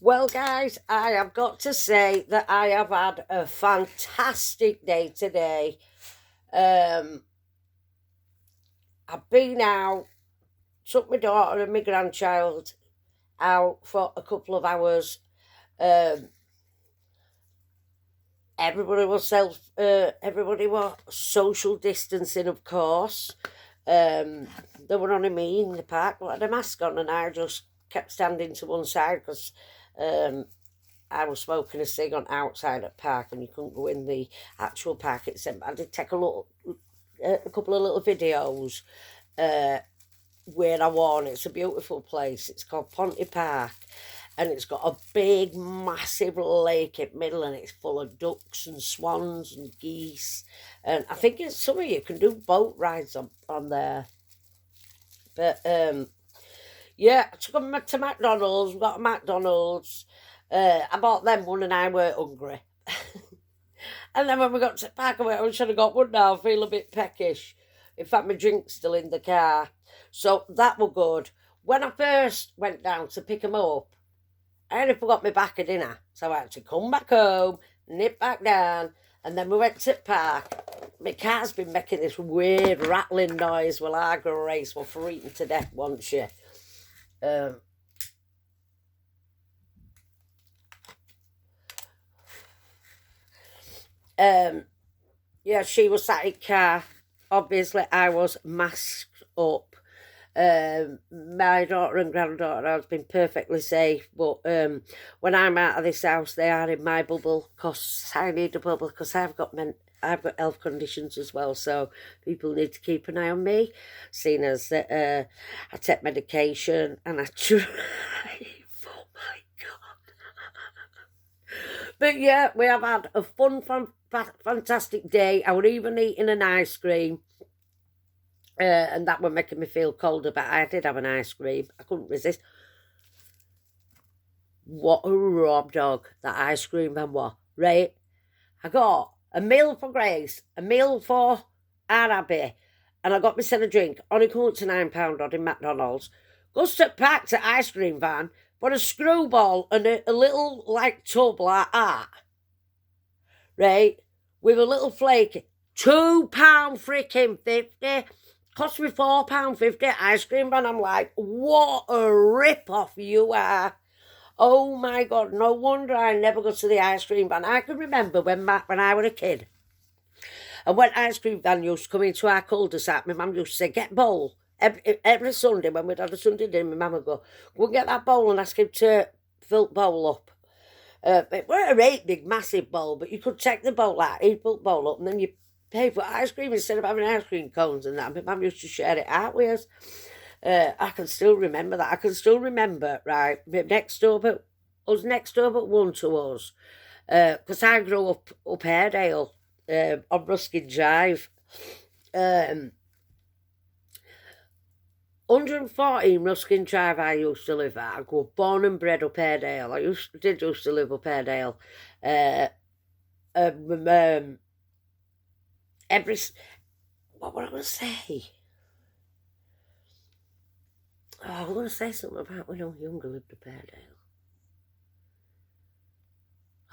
Well, guys, I have got to say that I have had a fantastic day today. Um, I've been out, took my daughter and my grandchild out for a couple of hours. Um, everybody was social distancing, of course. They were on me in the park, but I had a mask on, and I just kept standing to one side because um, I was smoking a cig on outside at park, and you couldn't go in the actual park itself. I did take a couple of little videos uh, where I won. It's a beautiful place. It's called Ponty Park, and it's got a big, massive lake in the middle, and it's full of ducks and swans and geese. And I think it's some of you can do boat rides on there. But yeah, I took them to McDonald's. We got a McDonald's. I bought them one, and I weren't hungry. And then when we got to the park, I should have got one now. I feel a bit peckish. In fact, my drink's still in the car. So that was good. When I first went down to pick them up, I only forgot my back at dinner. So I had to come back home, nip back down, and then we went to the park. My car's been making this weird rattling noise while I go race. Well, for eating to death, won't you? Yeah, she was sat in car. Obviously, I was masked up. My daughter and granddaughter has been perfectly safe, but when I'm out of this house, they are in my bubble because I need a bubble because I've got health conditions as well, so people need to keep an eye on me, seeing as that I take medication and I drive. Oh my God. But yeah, we have had a fantastic day. I was even eating an ice cream. And that was making me feel colder, but I did have an ice cream. I couldn't resist. What a rob dog that ice cream man was, right? I got a meal for Grace, a meal for our Abby, and I got myself a drink. Only come to £9 odd in McDonald's. Goes to park to ice cream van, but a screwball and a little like tub like that, right? With a little flake. £2 freaking 50. Cost me £4.50 ice cream, and I'm like, what a rip-off you are. Oh my God, no wonder I never go to the ice cream van. I can remember when I was a kid, and when ice cream van used to come into our cul-de-sac, my mum used to say, get bowl. Every Sunday, when we'd had a Sunday dinner, my mum would go and get that bowl and ask him to fill the bowl up. It weren't a great big, massive bowl, but you could take the bowl out, he'd fill the bowl up, and then you pay for ice cream instead of having ice cream cones and that. My mum used to share it out with us. I can still remember that. I can still remember, right, next door but one to us, because I grew up Airedale, on Ruskin Drive. 114 Ruskin Drive I used to live at. I was born and bred up Airedale. I did used to live up Airedale. What were I going to say? Oh, I was going to say something about when I was younger, lived up Airedale.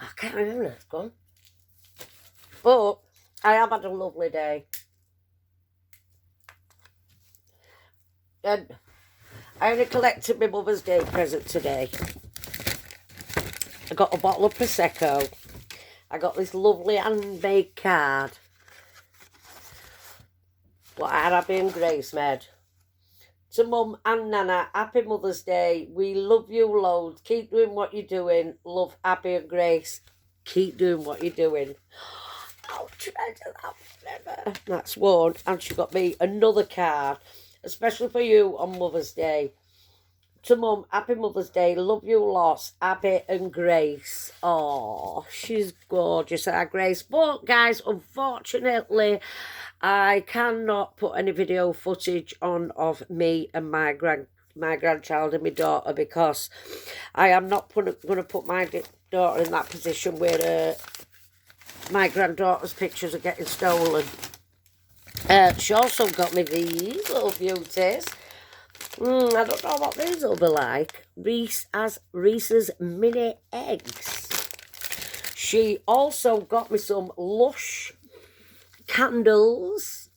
I can't remember, it's gone. But I have had a lovely day. And I only collected my Mother's Day present today. I got a bottle of Prosecco. I got this lovely handmade card. What Abby and Grace made. To Mum and Nana, happy Mother's Day. We love you loads. Keep doing what you're doing. Love Abby and Grace. Keep doing what you're doing. I'll treasure that forever. That's one. And she got me another card, especially for you on Mother's Day. To Mum, happy Mother's Day. Love you lots, Abby and Grace. Oh, she's gorgeous, our Grace. But, guys, unfortunately, I cannot put any video footage on of me and my grandchild and my daughter because I am not going to put my daughter in that position where my granddaughter's pictures are getting stolen. She also got me these little beauties. I don't know what these will be like. Reese's mini eggs. She also got me some Lush candles.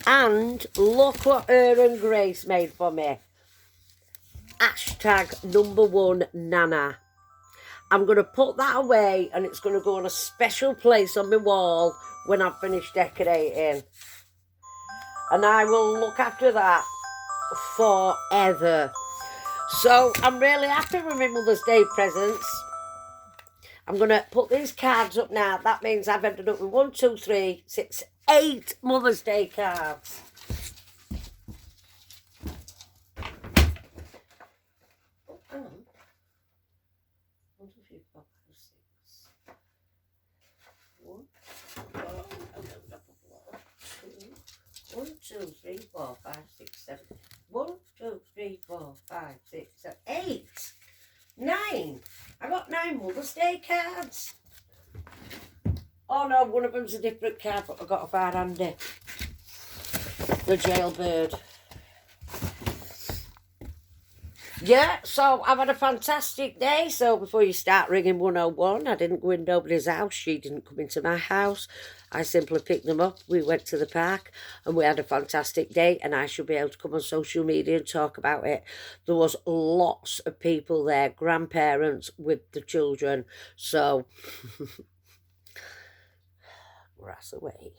And look what her and Grace made for me. Hashtag #1 Nana. I'm going to put that away and it's going to go on a special place on my wall when I've finished decorating. And I will look after that forever. So I'm really happy with my Mother's Day presents. I'm going to put these cards up now. That means I've ended up with 1, 2, 3, 6, 8 Mother's Day cards. Oh, hang on. 1, 2, 3, 4, 5, 6. 1, 2, 3, 4, 5, 6, 7. 1, 2, 3, 4, 5, 6, 7, 8. 9. I got 9 Mother's Day cards. Oh no, one of them's a different card, but I got a far handy. The jailbird. Yeah, so I've had a fantastic day. So before you start ringing 101, I didn't go in nobody's house. She didn't come into my house. I simply picked them up. We went to the park and we had a fantastic day, and I should be able to come on social media and talk about it. There was lots of people there, grandparents with the children. So, grass away.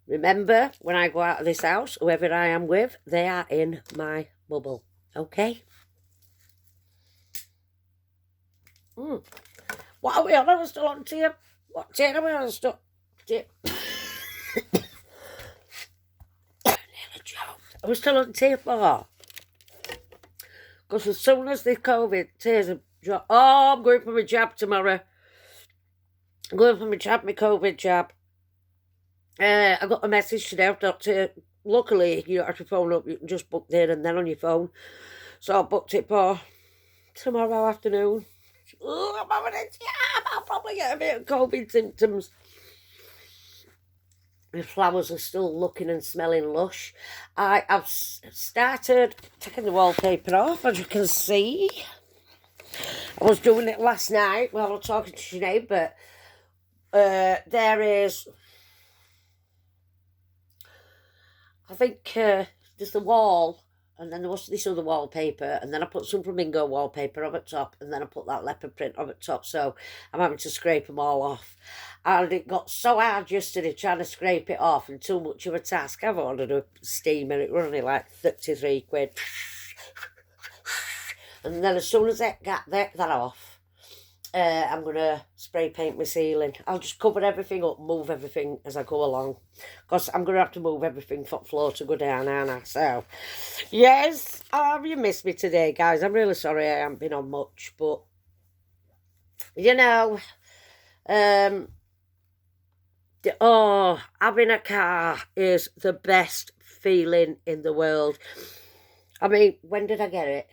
Remember, when I go out of this house, whoever I am with, they are in my bubble. Okay? What are we on? I was still on tier. What tier are we on? Still tier. Nearly choked. I was still on tier 4. Because as soon as the COVID tears have dropped. Oh, I'm going for my jab tomorrow. I'm going for my COVID jab. I got a message today. I've got to, luckily, you don't have to phone up. You can just book there and then on your phone. So I booked it for tomorrow afternoon. Oh, I'm having a jab. I'll probably get a bit of COVID symptoms. The flowers are still looking and smelling lush. I've started taking the wallpaper off, as you can see. I was doing it last night while I was talking to Sinead, but there is... I think there's the wall, and then there was this other wallpaper, and then I put some flamingo wallpaper on the top, and then I put that leopard print on the top, so I'm having to scrape them all off. And it got so hard yesterday trying to scrape it off, and too much of a task. I've ordered a steamer, it was only like 33 quid. And then as soon as I got that off, I'm going to spray paint my ceiling. I'll just cover everything up, move everything as I go along. Because I'm going to have to move everything from floor to go down, aren't I? So, yes, you missed me today, guys. I'm really sorry I haven't been on much. But, you know, having a car is the best feeling in the world. I mean, when did I get it?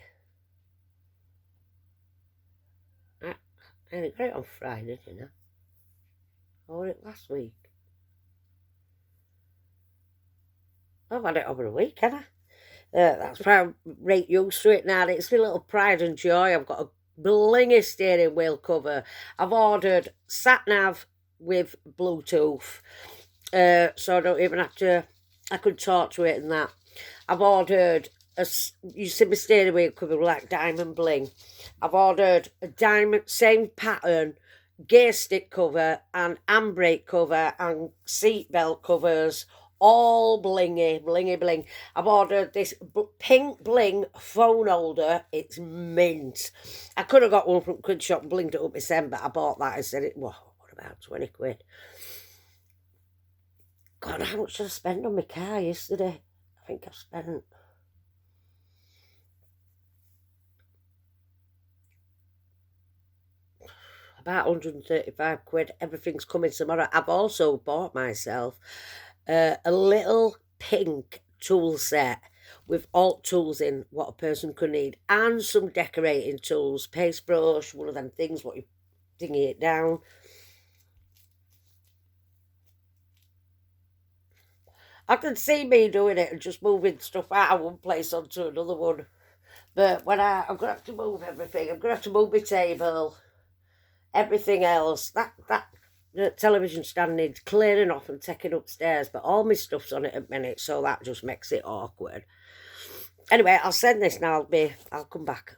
I got it on Friday, didn't I? Or it last week? I've had it over a week, haven't I? That's why I'm right used to it now. It's a little pride and joy. I've got a blingy steering wheel cover. I've ordered sat-nav with Bluetooth. So I don't even have to... I could talk to it and that. I've ordered... you see my steering wheel cover like diamond bling. I've ordered a diamond, same pattern, gear stick cover and handbrake cover and seatbelt covers, all blingy, blingy, bling. I've ordered this pink bling phone holder. It's mint. I could have got one from Quid Shop and blinged it up myself, but I bought that instead. What about 20 quid? God, how much did I spend on my car yesterday? I think I spent... about 135 quid. Everything's coming tomorrow. I've also bought myself a little pink tool set with all tools in what a person could need, and some decorating tools, paintbrush, one of them things what you dingy it down. I can see me doing it and just moving stuff out of one place onto another one. But when I'm going to have to move everything, I'm going to have to move my table, everything else. The television stand needs clearing off and taking upstairs, but all my stuff's on it at the minute, so that just makes it awkward. Anyway, I'll send this now. I'll come back.